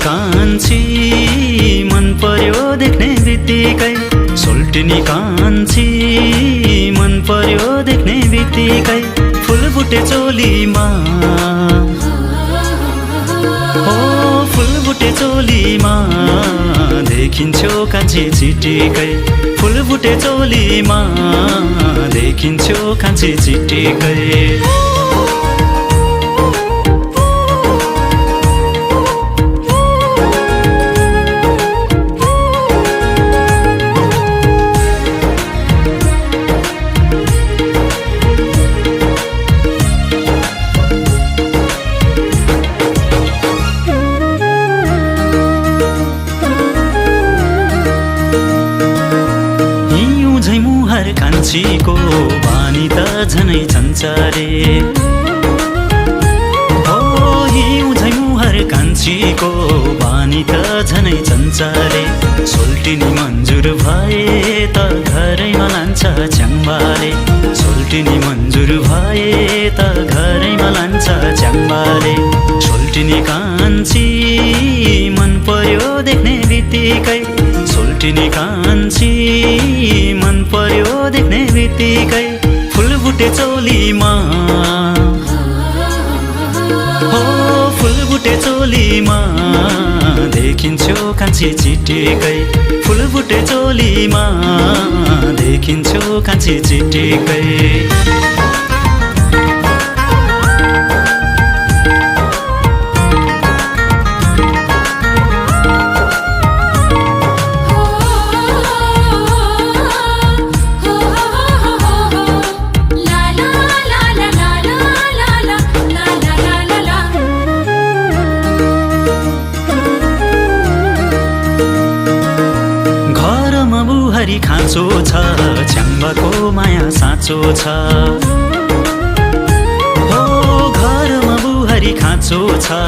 कान्छी मन पर्यो देख्ने बित्तिकै सोल्टिनी कान्छी मन पर्यो देख्ने बित्तिकै फुलबुटे चोलीमा हो फुलबुटे चोलीमा देखिन्छौ कान्छी चिटिकै फुलबुटे चोलीमा देखिन्छौ कान्छी चिटिकै कान्छीको बानी त झनै छन्चरे हो हिउँ झै मुहर कान्छीको बानी त झनै छन्चरे सोल्टिनी मन्जुर भए त घरैमा लान्छ च्याङ्बाले सोल्टिनी मन्जुर भए त घरैमा लान्छ च्याङ्बाले सोल्टिनी कान्छी मन पर्यो देख्ने बित्तिकै सोल्टिनी कान्छी मन पर्यो देख्ने बित्तिकै फुलबुटे चोलीमा हो फुलबुटे चोलीमा देखिन्छौ कान्छी चिटिकै फुलबुटे चोलीमा देखिन्छौ कान्छी चिटिकै खाँचो छ च्याङ्बाको माया साँचो छ हो घरमा बुहारी खाँचो छ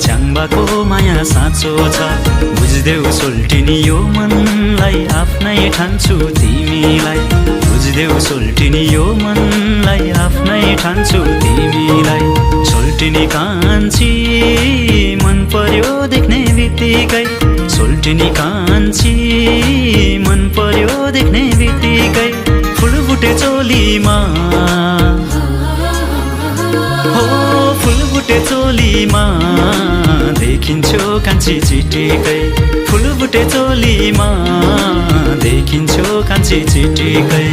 च्याङ्बाको माया साँचो छ बुझ्देऊ सोल्टिनी यो मनलाई आफ्नै ठान्छु तिमीलाई बुझ्देऊ सोल्टिनी यो मनलाई आफ्नै ठान्छु तिमीलाई सोल्टिनी कान्छी मन पर्यो देख्ने बित्तिकै सोल्टिनी कान्छी मन पर्यो देख्ने बित्तिकै फुलबुटे चोलीमा हो फुलबुटे चोलीमा देखिन्छौ कान्छी चिटिकै फुलबुटे चोलीमा देखिन्छौ कान्छी चिटिकै